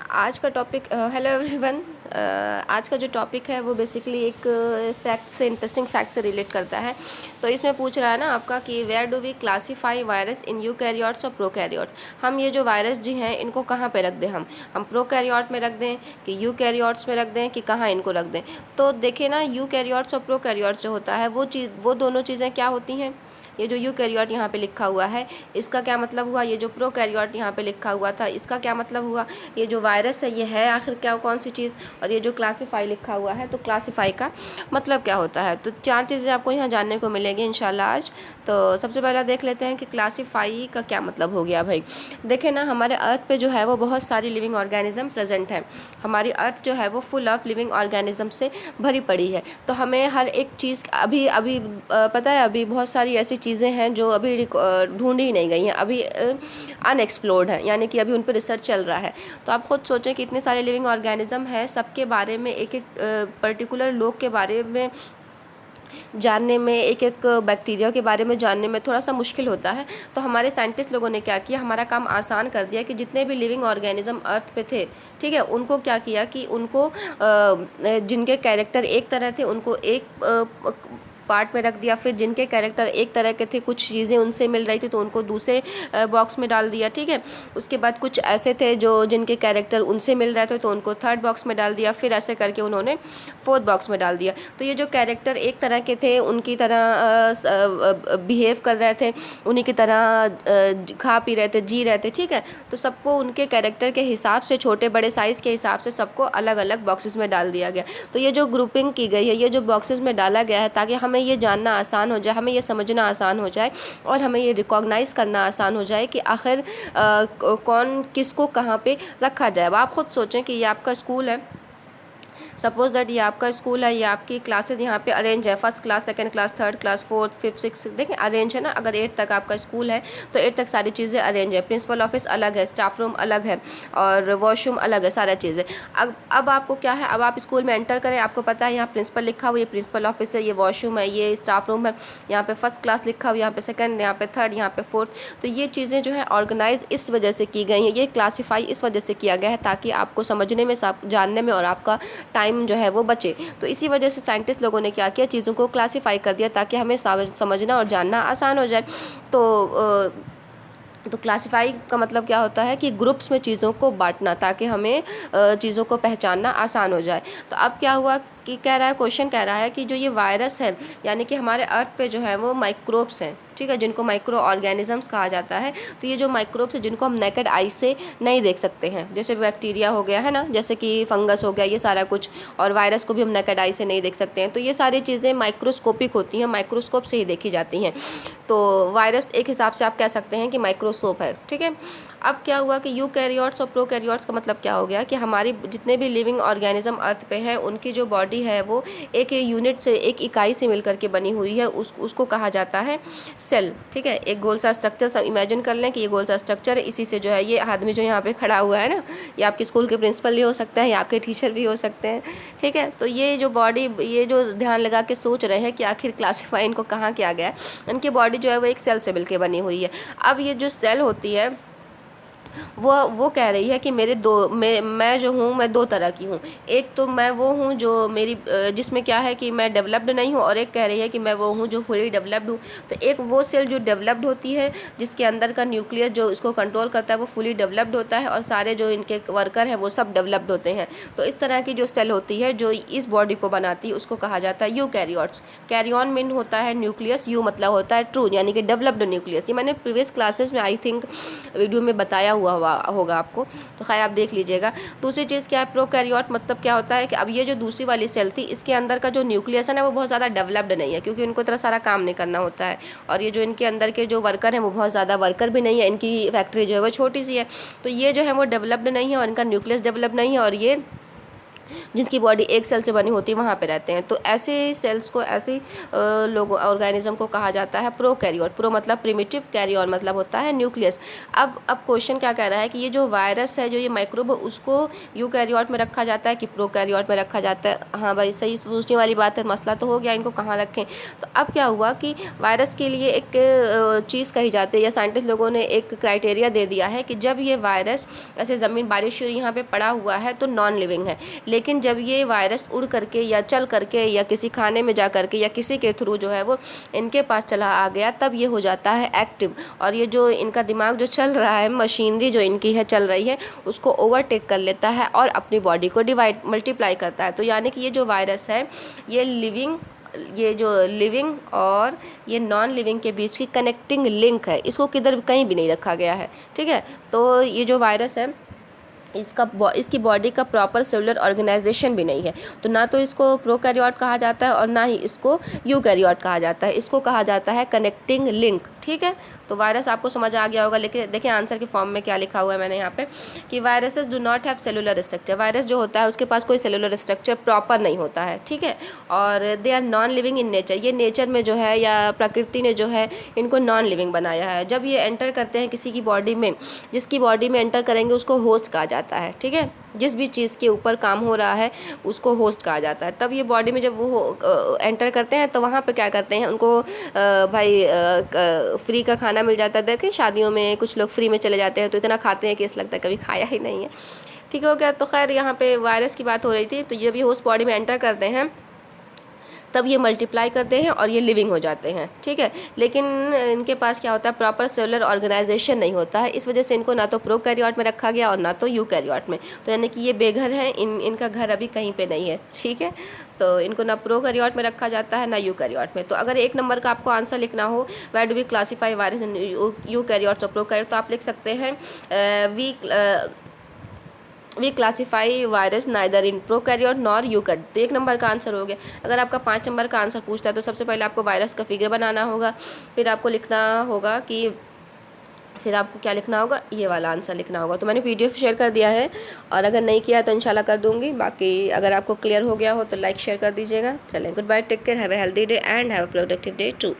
आज का topic hello everyone. आज का जो टॉपिक है वो बेसिकली एक फैक्ट से इंटरेस्टिंग फैक्ट से रिलेट करता है। तो इसमें पूछ रहा है ना आपका कि where do we classify virus in eukaryotes और प्रोकैरियोट। हम ये जो वायरस जी हैं इनको कहाँ पे रख दें, हम प्रोकैरियोट में रख दें कि यूकैरियोट्स में रख दें कि कहाँ इनको रख दें। तो देखिए ना, यूकैरियोट्स और प्रोकैरियोट्स जो होता है वो दोनों चीज़ें क्या होती हैं। ये जो यूकैरियोट यहाँ पे लिखा हुआ है इसका क्या मतलब हुआ, ये जो प्रोकैरियोट यहाँ पे लिखा हुआ था इसका क्या मतलब हुआ। ये जो वायरस है ये है आखिर क्या कौन सी चीज़, और ये जो क्लासीफाई लिखा हुआ है तो क्लासीफाई का मतलब क्या होता है। तो 4 चीज़ें आपको यहाँ जानने को मिलेंगी इंशाल्लाह आज। तो सबसे पहला देख लेते हैं कि क्लासीफाई का क्या मतलब हो गया भाई। देखें ना, हमारे अर्थ पे जो है वो बहुत सारी लिविंग ऑर्गेनिज्म प्रेजेंट है। हमारी अर्थ जो है वो फुल ऑफ लिविंग ऑर्गेनिज्म से भरी पड़ी है। तो हमें हर एक चीज़ अभी अभी पता है, अभी बहुत सारी ऐसी चीज़ें हैं जो अभी ढूंढी ही नहीं गई हैं, अभी अनएक्सप्लोर्ड है, यानी कि अभी उन पर रिसर्च चल रहा है। तो आप खुद सोचें कि इतने सारे लिविंग ऑर्गेनिज्म हैं, सबके बारे में एक एक पर्टिकुलर लोग के बारे में जानने में, एक एक बैक्टीरिया के बारे में जानने में थोड़ा सा मुश्किल होता है। तो हमारे साइंटिस्ट लोगों ने क्या किया, हमारा काम आसान कर दिया कि जितने भी लिविंग ऑर्गेनिज्म अर्थ पे थे, ठीक है, उनको क्या किया कि उनको जिनके कैरेक्टर एक तरह थे उनको एक पार्ट में रख दिया। फिर जिनके कैरेक्टर एक तरह के थे, कुछ चीज़ें उनसे मिल रही थी तो उनको दूसरे बॉक्स में डाल दिया, ठीक है। उसके बाद कुछ ऐसे थे जो जिनके कैरेक्टर उनसे मिल रहे थे तो उनको थर्ड बॉक्स में डाल दिया। फिर ऐसे करके उन्होंने फोर्थ बॉक्स में डाल दिया। तो ये जो कैरेक्टर एक तरह के थे, उनकी तरह बिहेव कर रहे थे, उन्हीं की तरह खा पी रहे थे, जी रहे थे, ठीक है। तो सबको उनके कैरेक्टर के हिसाब से, छोटे बड़े साइज़ के हिसाब से सबको अलग अलग बॉक्सेस में डाल दिया गया। तो ये जो ग्रुपिंग की गई है, ये जो बॉक्सेस में डाला गया है, ताकि हमें ये जानना आसान हो जाए, हमें ये समझना आसान हो जाए और हमें ये रिकॉग्नाइज़ करना आसान हो जाए कि आखिर कौन किसको कहाँ पे रखा जाए। अब आप खुद सोचें कि ये आपका स्कूल है, सपोज दैट ये आपका स्कूल है, ये आपकी क्लासेस यहाँ पे अरेंज है, first class, second class, third class, fourth, fifth, six, देखें अरेंज है ना। अगर 8 तक आपका स्कूल है तो 8 तक सारी चीज़ें अरेंज है। प्रिंसिपल ऑफिस अलग है, स्टाफ रूम अलग है और वॉशरूम अलग है, सारा चीज़ें। अब आपको क्या है, अब आप स्कूल में एंटर करें, आपको पता है यहाँ प्रिंसिपल लिखा हुआ, ये प्रिंसिपल ऑफिस है, ये वॉशरूम है, ये स्टाफ रूम है, यहाँ पे फर्स्ट क्लास लिखा हुआ, यहाँ पे सेकंड, यहाँ पे थर्ड, यहाँ पे फोर्थ। तो ये चीज़ें जो है ऑर्गेनाइज इस वजह से की गई हैं, ये क्लासीफाई इस वजह से किया गया है ताकि आपको समझने में, जानने में और आपका टाइम जो है वो बचे। तो इसी वजह से साइंटिस्ट लोगों ने क्या किया, चीज़ों को क्लासीफाई कर दिया ताकि हमें समझना और जानना आसान हो जाए। तो क्लासीफाई का मतलब क्या होता है कि ग्रुप्स में चीज़ों को बांटना ताकि हमें चीज़ों को पहचानना आसान हो जाए। तो अब क्या हुआ कि कह रहा है, क्वेश्चन कह रहा है कि जो ये वायरस है, यानी कि हमारे अर्थ पे जो है वो माइक्रोब्स हैं, ठीक है, जिनको माइक्रो ऑर्गेनिजम्स कहा जाता है। तो ये जो माइक्रोब्स है जिनको हम नेकेड आई से नहीं देख सकते हैं, जैसे बैक्टीरिया हो गया है ना, जैसे कि फंगस हो गया, ये सारा कुछ, और वायरस को भी हम नेकेड आई से नहीं देख सकते हैं। तो ये सारी चीज़ें माइक्रोस्कोपिक होती हैं, माइक्रोस्कोप से ही देखी जाती हैं। तो वायरस एक हिसाब से आप कह सकते हैं कि माइक्रोस्कोप है, ठीक है। अब क्या हुआ कि यूकैरियोट्स और प्रोकैरियोट्स का मतलब क्या हो गया कि हमारी जितने भी लिविंग ऑर्गेनिज्म अर्थ पे हैं उनकी जो बॉडी है वो एक यूनिट से, एक इकाई से मिलकर के बनी हुई है। उसको कहा जाता है सेल, ठीक है। एक गोल सा स्ट्रक्चर, सब इमेजिन कर लें कि ये गोल सा स्ट्रक्चर है, इसी से जो है ये आदमी जो यहाँ पे खड़ा हुआ है ना, ये आपके स्कूल के प्रिंसिपल भी हो सकते हैं या आपके टीचर भी हो सकते हैं, ठीक है। तो ये जो बॉडी, ये जो ध्यान लगा के सोच रहे हैं कि आखिर क्लासीफाई इनको कहाँ किया गया है, इनकी बॉडी जो है वो एक सेल से मिलकर बनी हुई है। अब ये जो सेल होती है वो कह रही है कि मैं जो हूँ मैं 2 तरह की हूँ। एक तो मैं वो हूँ जो मेरी जिसमें क्या है कि मैं डेवलप्ड नहीं हूँ, और एक कह रही है कि मैं वो हूँ जो फुली डेवलप्ड हूँ। तो एक वो सेल जो डेवलप्ड होती है, जिसके अंदर का न्यूक्लियस जो इसको कंट्रोल करता है वो फुली डेवलप्ड होता है, और सारे जो इनके वर्कर हैं वो सब डेवलप्ड होते हैं। तो इस तरह की जो सेल होती है जो इस बॉडी को बनाती है उसको कहा जाता है यूकैरियोट्स। कैरियन मीन होता है न्यूक्लियस, यू मतलब होता है ट्रू, यानी कि डेवलप्ड न्यूक्लियस। ये मैंने प्रीवियस क्लासेस में आई थिंक वीडियो में बताया हुआ होगा आपको, तो खैर आप देख लीजिएगा। दूसरी चीज़ क्या है, प्रोकैरियोट मतलब क्या होता है कि अब ये जो दूसरी वाली सेल थी इसके अंदर का जो न्यूक्लियस है ना वो बहुत ज़्यादा डेवलप्ड नहीं है, क्योंकि इनको इतना सारा काम नहीं करना होता है। और ये जो इनके अंदर के जो वर्कर हैं वो बहुत ज़्यादा वर्कर भी नहीं है, इनकी फैक्ट्री जो है वो छोटी सी है। तो ये जो है वो डेवलप्ड नहीं है और इनका न्यूक्लियस डेवलप नहीं है, और ये जिनकी बॉडी एक सेल से बनी होती है वहाँ पे रहते हैं। तो ऐसे सेल्स को, ऐसे लोग ऑर्गेनिज्म को कहा जाता है प्रोकैरियोट। प्रो मतलब प्रिमिटिव, कैरियन मतलब होता है न्यूक्लियस। अब क्वेश्चन क्या कह रहा है कि ये जो वायरस है, जो ये माइक्रोब, उसको यूकैरियोट में रखा जाता है कि प्रोकैरियोट में रखा जाता है। हाँ भाई, सही पूछने वाली बात है। मसला तो हो गया इनको कहाँ रखें। तो अब क्या हुआ कि वायरस के लिए एक चीज़ कही जाती है, या साइंटिस्ट लोगों ने एक क्राइटेरिया दे दिया है कि जब ये वायरस ऐसे ज़मीन, बारिश यहाँ पे पड़ा हुआ है तो नॉन लिविंग है, लेकिन जब ये वायरस उड़ करके या चल करके या किसी खाने में जा करके या किसी के थ्रू जो है वो इनके पास चला आ गया, तब ये हो जाता है एक्टिव। और ये जो इनका दिमाग जो चल रहा है, मशीनरी जो इनकी है चल रही है, उसको ओवरटेक कर लेता है और अपनी बॉडी को डिवाइड, मल्टीप्लाई करता है। तो यानी कि ये जो वायरस है, ये लिविंग और ये नॉन लिविंग के बीच की कनेक्टिंग लिंक है, इसको किधर कहीं भी नहीं रखा गया है। ठीक है, तो ये जो वायरस है, इसकी बॉडी का प्रॉपर सेलुलर ऑर्गेनाइजेशन भी नहीं है। तो ना तो इसको प्रोकैरियोट कहा जाता है और ना ही इसको यूकैरियोट कहा जाता है। इसको कहा जाता है कनेक्टिंग लिंक। ठीक है, तो वायरस आपको समझ आ गया होगा। लेकिन देखिए आंसर के फॉर्म में क्या लिखा हुआ है मैंने यहाँ पे कि viruses do not have cellular structure. Virus जो होता है उसके पास कोई सेलुलर स्ट्रक्चर प्रॉपर नहीं होता है। ठीक है, और they are non living in nature. ये नेचर में जो है या प्रकृति ने जो है इनको नॉन लिविंग बनाया है। जब ये एंटर करते हैं किसी की बॉडी में, जिसकी बॉडी में एंटर करेंगे उसको होस्ट कहा जाता है। ठीक है, जिस भी चीज़ के ऊपर काम हो रहा है उसको होस्ट कहा जाता है। तब ये बॉडी में जब वो एंटर करते हैं तो वहाँ पे क्या करते हैं, उनको भाई फ्री का खाना मिल जाता है। देखें शादियों में कुछ लोग फ्री में चले जाते हैं तो इतना खाते हैं कि ऐसा लगता है कभी खाया ही नहीं है। ठीक हो गया। तो खैर यहाँ पे वायरस की बात हो रही थी। तो जब ये होस्ट बॉडी में एंटर करते हैं तब ये मल्टीप्लाई करते हैं और ये लिविंग हो जाते हैं। ठीक है, लेकिन इनके पास क्या होता है, प्रॉपर सेलुलर ऑर्गेनाइजेशन नहीं होता है। इस वजह से इनको ना तो प्रोकैरियोट में रखा गया और ना तो यूकैरियोट में। तो यानी कि ये बेघर हैं, इनका घर अभी कहीं पे नहीं है। ठीक है, तो इनको ना प्रोकैरियोट में रखा जाता है ना यूकैरियोट में। तो अगर 1 नंबर का आपको आंसर लिखना हो, where do we classify virus in eukaryotes और प्रोकैरियोट, तो आप लिख सकते हैं we classify virus neither in prokaryote nor eukaryote. तो 1 नंबर का आंसर हो गया। अगर आपका 5 नंबर का आंसर पूछता है तो सबसे पहले आपको वायरस का फिगर बनाना होगा, फिर आपको लिखना होगा कि फिर आपको क्या लिखना होगा, ये वाला आंसर लिखना होगा। तो मैंने PDF शेयर कर दिया है और अगर नहीं किया तो इंशाल्लाह कर दूंगी। बाकी अगर आपको क्लियर हो गया हो तो लाइक शेयर कर दीजिएगा। चलें, good bye, take care, have a healthy day and have a productive day to.